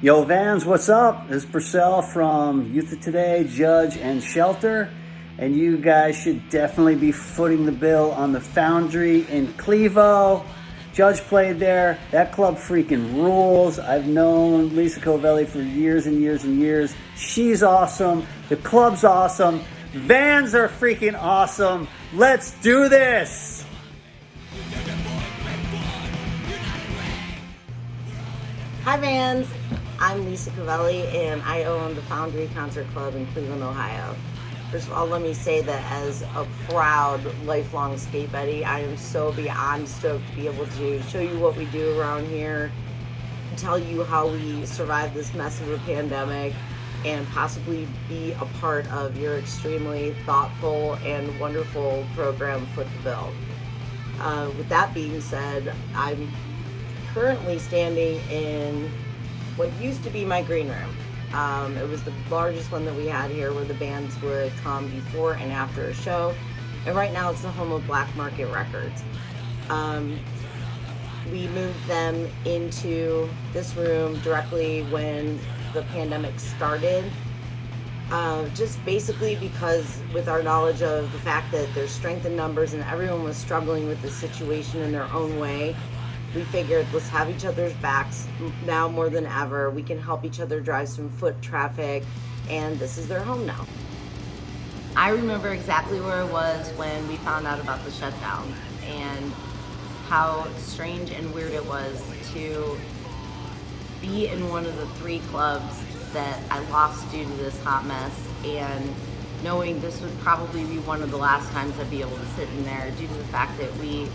Yo, Vans, what's up? This is Purcell from Youth of Today, Judge, and Shelter. And you guys should definitely be footing the bill on the Foundry in Clevo. Judge played there. That club freaking rules. I've known Lisa Covelli for years and years and years. She's awesome. The club's awesome. Vans are freaking awesome. Let's do this. Hi Vans, I'm Lisa Covelli and I own the Foundry Concert Club in Cleveland, Ohio. First of all, let me say that as a proud lifelong skate buddy, I am so beyond stoked to be able to show you what we do around here, tell you how we survived this mess of a pandemic, and possibly be a part of your extremely thoughtful and wonderful program, Foot the Bill. With that being said, I'm currently standing in what used to be my green room. It was the largest one that we had here where the bands would come before and after a show. And right now it's the home of Black Market Records. We moved them into this room directly when the pandemic started. Just basically because with our knowledge of the fact that there's strength in numbers and everyone was struggling with the situation in their own way, we figured let's have each other's backs now more than ever. We can help each other drive some foot traffic, and this is their home now. I remember exactly where I was when we found out about the shutdown and how strange and weird it was to be in one of the 3 clubs that I lost due to this hot mess, and knowing this would probably be one of the last times I'd be able to sit in there due to the fact that we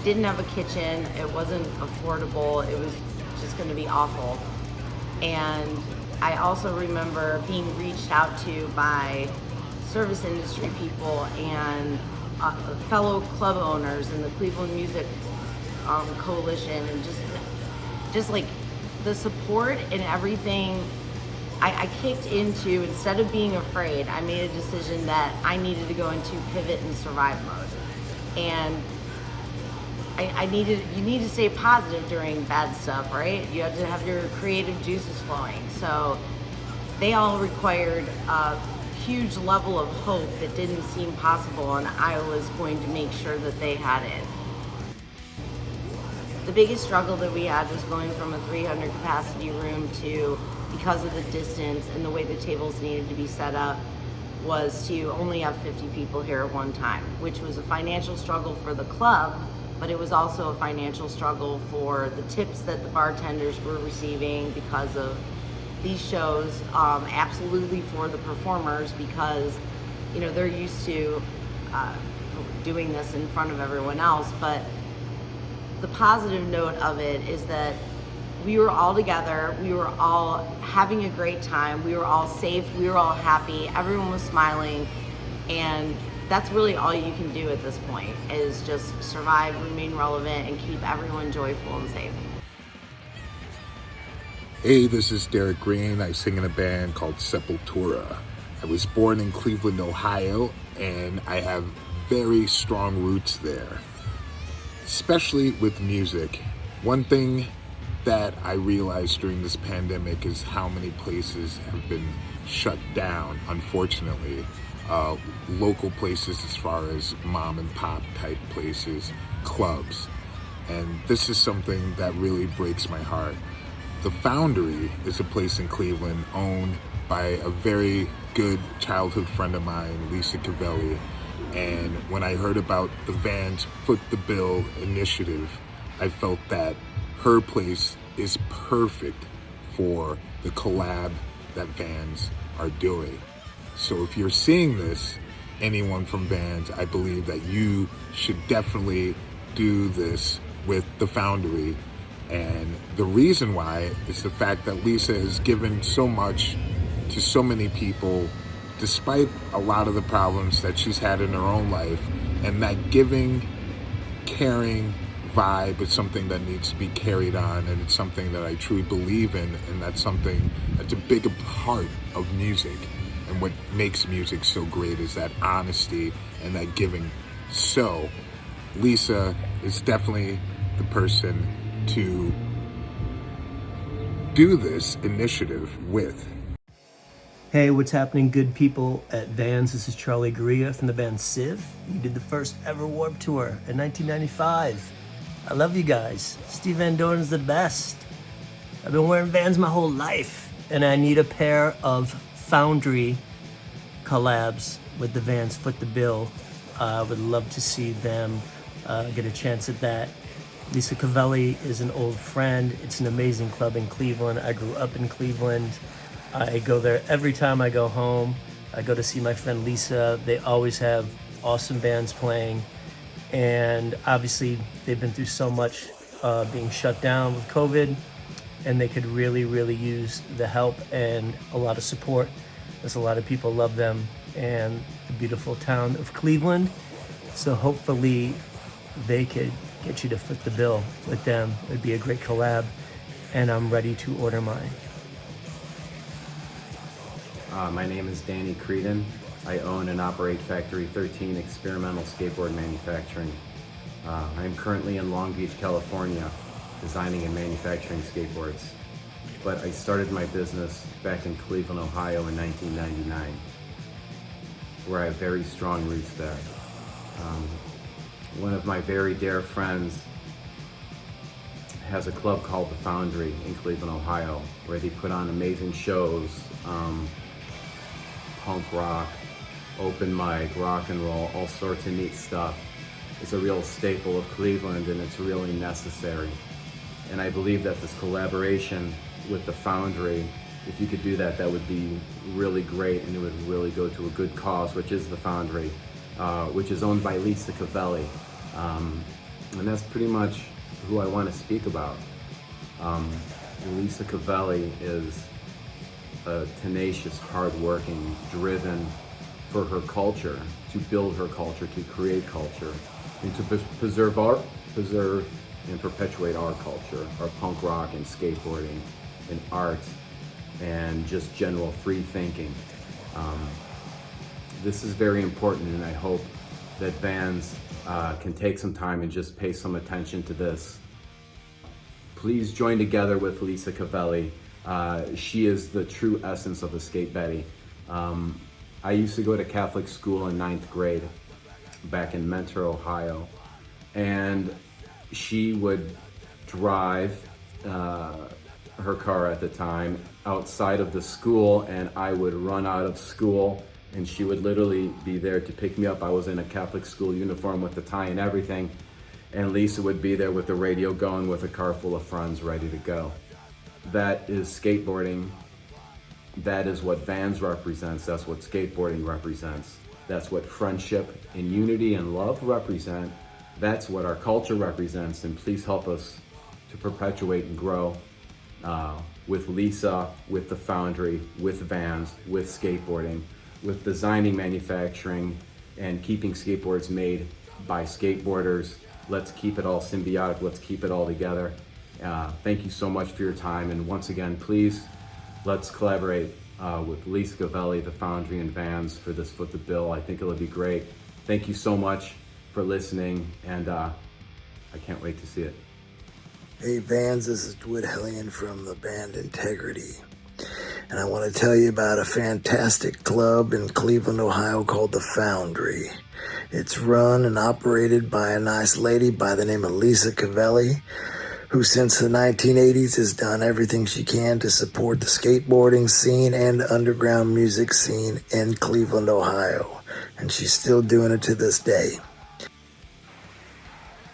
didn't have a kitchen, it wasn't affordable, it was just gonna be awful. And I also remember being reached out to by service industry people and fellow club owners and the Cleveland Music Coalition, and just like the support and everything. I kicked into, instead of being afraid, I made a decision that I needed to go into pivot and survive mode. And you need to stay positive during bad stuff, right? You have to have your creative juices flowing. So they all required a huge level of hope that didn't seem possible, and I was going to make sure that they had it. The biggest struggle that we had was going from a 300 capacity room to, because of the distance and the way the tables needed to be set up, was to only have 50 people here at one time, which was a financial struggle for the club, but it was also a financial struggle for the tips that the bartenders were receiving because of these shows, absolutely for the performers because, you know, they're used to doing this in front of everyone else. But the positive note of it is that we were all together, we were all having a great time, we were all safe, we were all happy, everyone was smiling, and that's really all you can do at this point, is just survive, remain relevant, and keep everyone joyful and safe. Hey, this is Derek Green. I sing in a band called Sepultura. I was born in Cleveland, Ohio, and I have very strong roots there, especially with music. One thing that I realized during this pandemic is how many places have been shut down, unfortunately. Local places as far as mom and pop type places, clubs. And this is something that really breaks my heart. The Foundry is a place in Cleveland owned by a very good childhood friend of mine, Lisa Covelli. And when I heard about the Vans Foot the Bill initiative, I felt that her place is perfect for the collab that Vans are doing. So if you're seeing this, anyone from Vans, I believe that you should definitely do this with the Foundry. And the reason why is the fact that Lisa has given so much to so many people, despite a lot of the problems that she's had in her own life. And that giving, caring vibe is something that needs to be carried on, and it's something that I truly believe in, and that's something that's a big part of music. And what makes music so great is that honesty and that giving. So Lisa is definitely the person to do this initiative with. Hey, what's happening, good people at Vans? This is Charlie Guria from the band Civ. We did the first ever Warped Tour in 1995. I love you guys. Steve Van Doren's the best. I've been wearing Vans my whole life, and I need a pair of Foundry collabs with the Vans Foot the Bill. I would love to see them get a chance at that. Lisa Covelli is an old friend. It's an amazing club in Cleveland. I grew up in Cleveland. I go there every time I go home. I go to see my friend Lisa. They always have awesome bands playing. And obviously they've been through so much being shut down with COVID, and they could really, really use the help and a lot of support, as a lot of people love them and the beautiful town of Cleveland. So hopefully they could get you to foot the bill with them. It'd be a great collab, and I'm ready to order mine. My name is Danny Creedon. I own and operate Factory 13 Experimental Skateboard Manufacturing. I am currently in Long Beach, California, designing and manufacturing skateboards. But I started my business back in Cleveland, Ohio in 1999, where I have very strong roots there. One of my very dear friends has a club called the Foundry in Cleveland, Ohio, where they put on amazing shows, punk rock, open mic, rock and roll, all sorts of neat stuff. It's a real staple of Cleveland, and it's really necessary. And I believe that this collaboration with the Foundry, if you could do that, that would be really great, and it would really go to a good cause, which is the Foundry, which is owned by Lisa Covelli. And that's pretty much who I want to speak about. Lisa Covelli is a tenacious, hardworking, driven for her culture, to build her culture, to create culture, and to preserve and perpetuate our culture, our punk rock and skateboarding and art and just general free thinking. This is very important, and I hope that Vans can take some time and just pay some attention to this. Please join together with Lisa Covelli. She is the true essence of the skate Betty. I used to go to Catholic school in 9th grade back in Mentor, Ohio, and she would drive her car at the time outside of the school, and I would run out of school, and she would literally be there to pick me up. I was in a Catholic school uniform with the tie and everything, and Lisa would be there with the radio going, with a car full of friends ready to go. That is skateboarding. That is what Vans represents. That's what skateboarding represents. That's what friendship and unity and love represent. That's what our culture represents. And please help us to perpetuate and grow with Lisa, with the Foundry, with Vans, with skateboarding, with designing, manufacturing, and keeping skateboards made by skateboarders. Let's keep it all symbiotic. Let's keep it all together. Thank you so much for your time. And once again, please, let's collaborate with Lisa Covelli, the Foundry, and Vans for this Foot the Bill. I think it'll be great. Thank you so much for listening, and I can't wait to see it. Hey Vans, this is Dwight Hellion from the band Integrity. And I want to tell you about a fantastic club in Cleveland, Ohio called the Foundry. It's run and operated by a nice lady by the name of Lisa Covelli, who since the 1980s has done everything she can to support the skateboarding scene and underground music scene in Cleveland, Ohio. And she's still doing it to this day.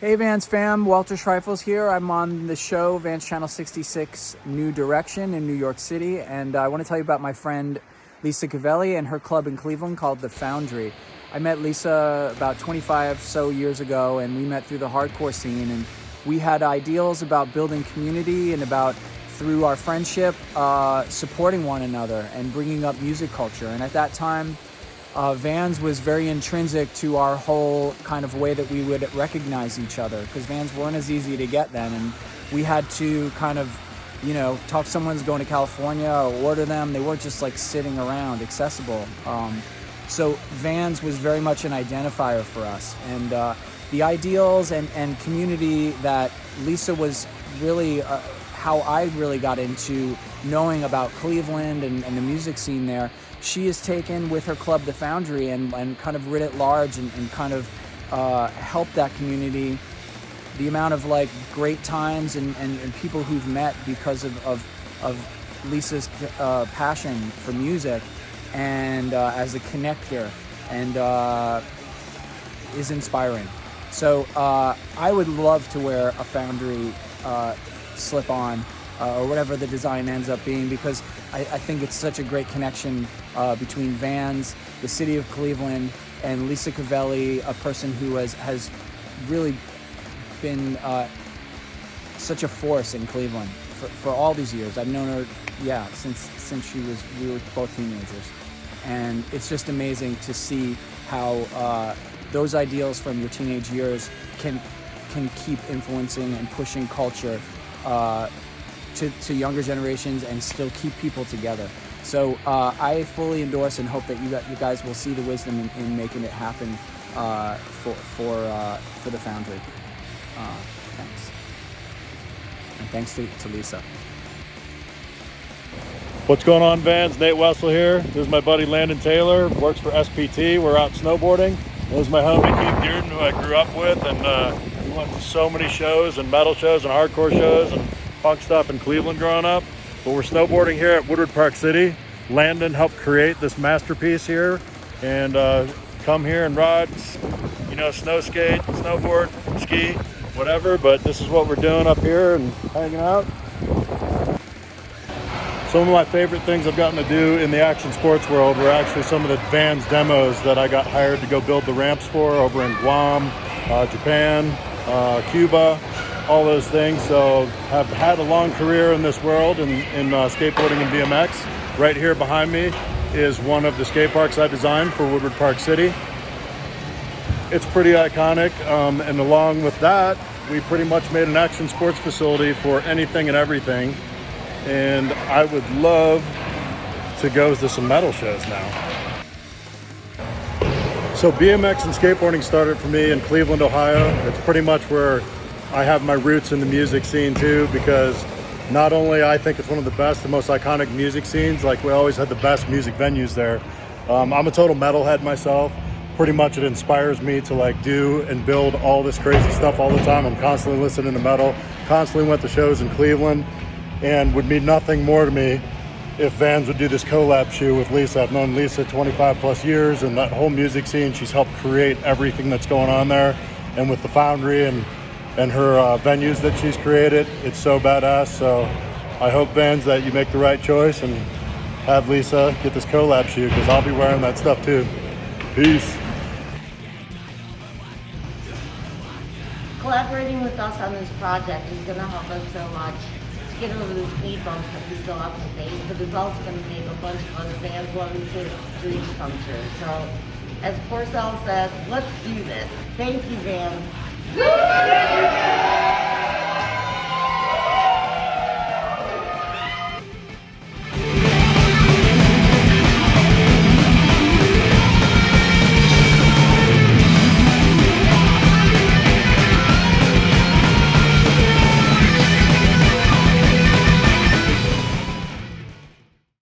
Hey Vans fam, Walter Schreifels here. I'm on the show Vans Channel 66 New Direction in New York City, and I want to tell you about my friend Lisa Covelli and her club in Cleveland called the Foundry. I met Lisa about 25 so years ago, and we met through the hardcore scene, and we had ideals about building community and about, through our friendship, supporting one another and bringing up music culture. And at that time, Vans was very intrinsic to our whole kind of way that we would recognize each other, because Vans weren't as easy to get then, and we had to kind of, you know, talk someone's going to California or order them. They weren't just like sitting around accessible. So Vans was very much an identifier for us, and the ideals and community that Lisa was really how I really got into knowing about Cleveland and the music scene there. She has taken with her club, the Foundry, and kind of writ it large and kind of helped that community. The amount of like great times and people who've met because of Lisa's passion for music and as a connector, and is inspiring. So I would love to wear a Foundry slip-on or whatever the design ends up being, because I think it's such a great connection between Vans, the city of Cleveland, and Lisa Covelli, a person who has really been such a force in Cleveland for all these years. I've known her, since we were both teenagers, and it's just amazing to see how those ideals from your teenage years can keep influencing and pushing culture to younger generations and still keep people together. So I fully endorse and hope that you guys will see the wisdom in making it happen for the Foundry. Thanks. And thanks to Lisa. What's going on, Vans? Nate Wessel here. This is my buddy Landon Taylor, works for SPT. We're out snowboarding. This is my homie Keith Dearden, who I grew up with, and we went to so many shows and metal shows and hardcore shows and punk stuff in Cleveland growing up. But we're snowboarding here at Woodward Park City. Landon helped create this masterpiece here, and come here and ride, snow skate, snowboard, ski, whatever. But this is what we're doing up here and hanging out. Some of my favorite things I've gotten to do in the action sports world were actually some of the Vans demos that I got hired to go build the ramps for over in Guam, Japan, Cuba, all those things. So have had a long career in this world in skateboarding and BMX. Right here behind me is one of the skate parks I designed for Woodward Park City. It's pretty iconic, and along with that, we pretty much made an action sports facility for anything and everything. And I would love to go to some metal shows now. So BMX and skateboarding started for me in Cleveland, Ohio. It's pretty much where I have my roots in the music scene too, because not only I think it's one of the best and most iconic music scenes, like we always had the best music venues there. I'm a total metalhead myself. Pretty much it inspires me to like do and build all this crazy stuff all the time. I'm constantly listening to metal, constantly went to shows in Cleveland. And would mean nothing more to me if Vans would do this collab shoe with Lisa. I've known Lisa 25 plus years, and that whole music scene, she's helped create everything that's going on there. And with the Foundry and her venues that she's created, it's so badass. So I hope, Vans, that you make the right choice and have Lisa get this collab shoe, because I'll be wearing that stuff too. Peace. Collaborating with us on this project is going to help us so much to get over the speed bumps that we still have to face, but it's also going to make a bunch of other Vans loving kids' dreams come true. So, as Porcel said, let's do this. Thank you, Vans.